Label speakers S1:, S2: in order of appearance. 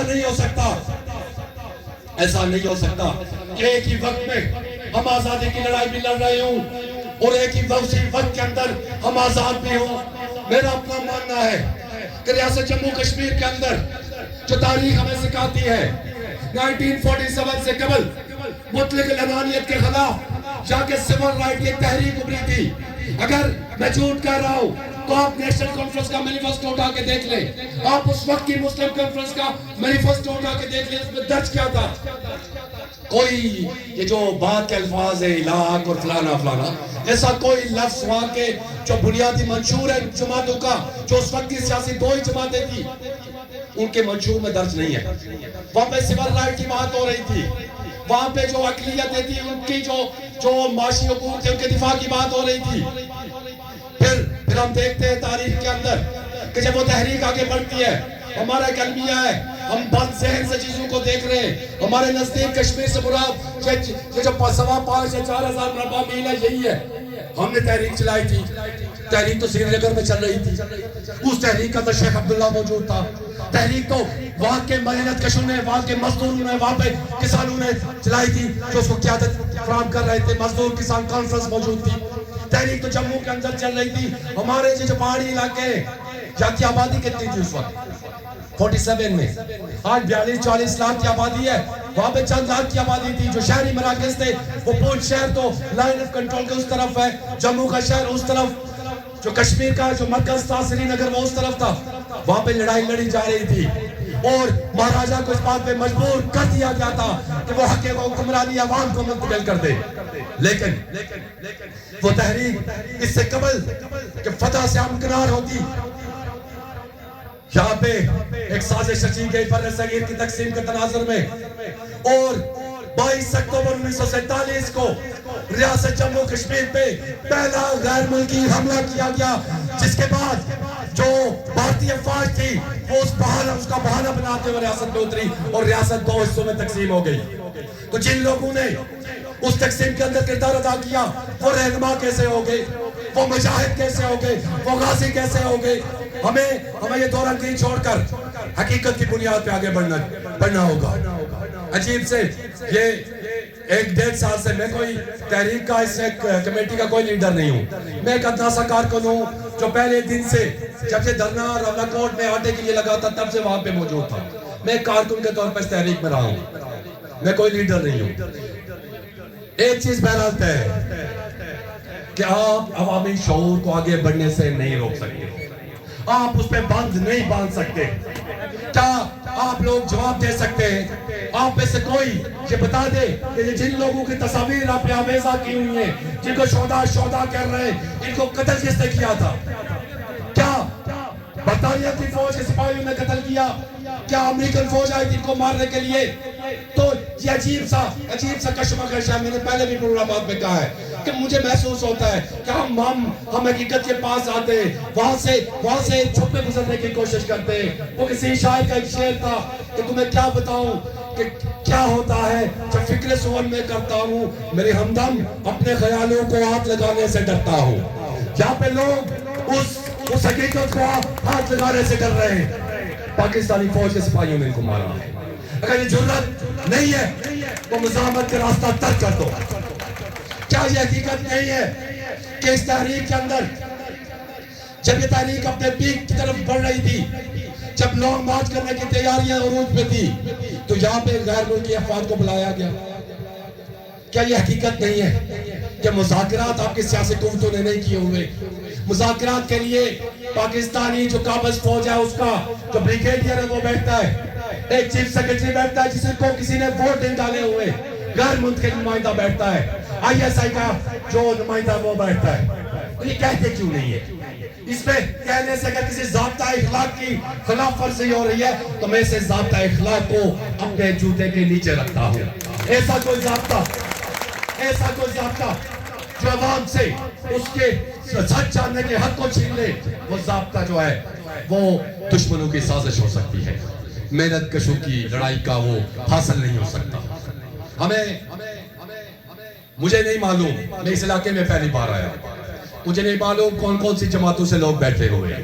S1: نہیں ہو سکتا، ایسا نہیں ہو سکتا کہ ایک ہی وقت میں ہم آزادی کی لڑائی بھی لڑ رہے ہوں اور ایک ہی وقت کے اندر ہم آزاد بھی ہوں۔ میرا اپنا ماننا ہے کہ ریاست جموں کشمیر کے اندر جو تاریخ ہمیں سکھاتی ہے 1947 سے قبل مطلق العنانیت کے خلاف جا کے سول رائٹ کی تحریک ابھری تھی۔ اگر میں جھوٹ کہہ رہا ہوں تو آپ نیشنل کانفرنس کا مینیفیسٹو اٹھا کے دیکھ لیں، آپ اس وقت کی مسلم کانفرنس کا مینیفیسٹو اٹھا کے دیکھ لیں، اس میں درج کیا تھا۔ کوئی یہ جو بات کے الفاظ ہے علاق اور فلانا فلانا، ایسا کوئی لفظ وہاں کے جو بنیادی منشور ہے جماعتوں کا، جو اس وقت کی سیاسی دو ہی جماعتیں تھی، ان کے منشور میں درج نہیں ہے۔ وہاں پہ سول رائٹ کی بات ہو رہی تھی، وہاں پہ جو اقلیتیں تھی ان کی جو معاشی حقوق تھے ان کے دفاع کی بات ہو رہی تھی۔ پھر ہم دیکھتے ہیں تاریخ کے اندر کہ جب وہ تحریک آگے بڑھتی ہے، ہمارا ایک المیہ ہے، ہم بند ذہن سے چیزوں کو دیکھ رہے ہیں۔ ہمارے نزدیک کشمیر سے مراد یہ جو 5.25 سے 4,000 مربع میل ہے، یہی ہے۔ ہم نے تحریک چلائی تھی، تحریک تو سری نگر میں چل رہی تھی، اس تحریک کا تو شیخ عبداللہ موجود تھا۔ تحریک تو وہاں کے محنت کشوں نے، وہاں کے مزدوروں نے، وہاں پہ کسانوں نے چلائی تھی، جو اس کو قیادت فراہم کر رہے تھے۔ مزدور کسان کانفرنس موجود تھی۔ تحریک تو جموں کے اندر چل رہی تھی۔ ہمارے جو پہاڑی علاقے ہیں، جہاں کی آبادی کتنی تھی اس وقت 47 میں، آج 42-40 لاکھ کی آبادی ہے، وہاں پہ چند لاکھ کی آبادی تھی۔ جو شہری مراکز تھے وہ پونچھ شہر تو لائن آف کنٹرول کے اس طرف ہے، جموں کا شہر اس طرف، جو کشمیر کا جو مرکز تھا سری نگر وہ اس طرف تھا۔ وہاں پہ لڑائی لڑی جا رہی تھی اور مہاراجہ کو اس بات پہ مجبور کر دیا گیا تھا کہ وہ حق و حکمرانی عوام کو منتقل کر دے۔ لیکن وہ تحریک اس سے قبل کہ فتح سے امکنار ہوتی، یہاں پہ ایک سازش رچی گئی بر صغیر کی تقسیم کے تناظر میں، اور 22 اکتوبر 1947 کو ریاست جموں کشمیر پہ پہلا غیر ملکی حملہ کیا گیا، جس کے بعد جو بھارتی افواج تھی وہ اس کا بہانہ بناتے ہوئے ریاست میں اتری اور ریاست 2 حصوں میں تقسیم ہو گئی۔ تو جن لوگوں نے اس تقسیم کے اندر کردار ادا کیا، وہ رہنما کیسے ہو گئے، وہ مجاہد کیسے ہو گئے، وہ غازی کیسے ہو گئے؟ ہمیں یہ دو رنگین چھوڑ کر حقیقت کی بنیاد پہ آگے بڑھنا ہوگا۔ عجیب سے یہ 1-1.5 سال سے میں کوئی تحریک کا اس کمیٹی کا کوئی لیڈر نہیں ہوں، میں ایک ادنا سا کارکن ہوں جو پہلے دن سے جب سے دھرنا راولہ کوٹ میں آٹے کے لیے لگا تھا تب سے وہاں پہ موجود تھا۔ میں ایک کارکن کے طور پر اس تحریک میں رہا ہوں، میں کوئی لیڈر نہیں ہوں۔ ایک چیز بہرحال طے ہے کہ آپ عوامی شعور کو آگے بڑھنے سے نہیں روک سکتے، آپ اس پہ بند نہیں باندھ سکتے۔ کیا آپ لوگ جواب دے سکتے ہیں؟ آپ میں سے کوئی یہ بتا دے کہ جن لوگوں کی تصاویر آپ نے آویزہ کی ہوئی ہیں، جن کو شہداء کر رہے ہیں، ان کو قتل کس نے کیا تھا؟ کیا برطانیہ کی فوج کے سپاہیوں نے قتل کیا؟ کیا امریکن فوج آئی تھی ان کو مارنے کے لیے؟ تو یہ عجیب سا کشمکش ہے۔ میں نے پہلے بھی پروگرامات میں کہا ہے کہ مجھے محسوس ہوتا ہے کہ ہم حقیقت کے پاس آتے ہیں، وہاں سے چھپے گزرنے کی کوشش کرتے ہیں۔ وہ کسی شاعر کا ایک شعر تھا کہ تمہیں کیا بتاؤں کہ کیا ہوتا ہے جب فکر سون میں کرتا ہوں، میرے ہمدم اپنے خیالوں کو ہاتھ لگانے سے ڈرتا ہوں۔ یہاں پہ لوگ اس حقیقت کو ہاتھ لگانے سے ڈر رہے ہیں۔ پاکستانی فوج کے سپاہیوں نے ان کو مارا ہے۔ اگر یہ جرات نہیں ہے تو مزاحمت کا راستہ ترک کر دو۔ کیا یہ حقیقت نہیں ہے کہ اس تحریک کے اندر جب یہ تحریک اپنے پیک کی طرف بڑھ رہی تھی، جب لانگ مارچ کرنے کی تیاریاں عروج پہ تھی، تو یہاں پہ غیر ملکی افراد کو بلایا گیا؟ کیا یہ حقیقت نہیں ہے کہ مذاکرات آپ کی سیاسی قوتوں نے نہیں کیے ہوئے؟ مذاکرات کے لیے پاکستانی جو قابض فوج ہے اس کا جو بریگیڈیئر ہے وہ بیٹھتا ہے، ایک چیف سیکرٹری بیٹھتا ہے جس کو کسی نے ووٹ نہیں ڈالے ہوئے، غیر منتخب نمائندہ بیٹھتا ہے، ISI کا جو نمائندہ وہ بیٹھتا ہے۔ تو یہ کہتے کیوں نہیں ہے؟ اس پہ کہنے سے اگر کسی ضابطہ اخلاق کی خلاف ورزی ہو رہی ہے تو میں اسے ضابطہ اخلاق کو اپنے جوتے کے نیچے رکھتا ہوں۔ ایسا کوئی ضابطہ جو عوام سے اس کے سچ جاننے کے حق کو چھین لے، وہ ضابطہ جو ہے وہ دشمنوں کی سازش ہو سکتی ہے، محنت کشوں کی لڑائی کا وہ حاصل نہیں ہو سکتا۔ مجھے نہیں معلوم، میں اس علاقے میں پہلی بار آیا، مجھے نہیں معلوم کون سی جماعتوں سے لوگ بیٹھے ہوئے ہیں،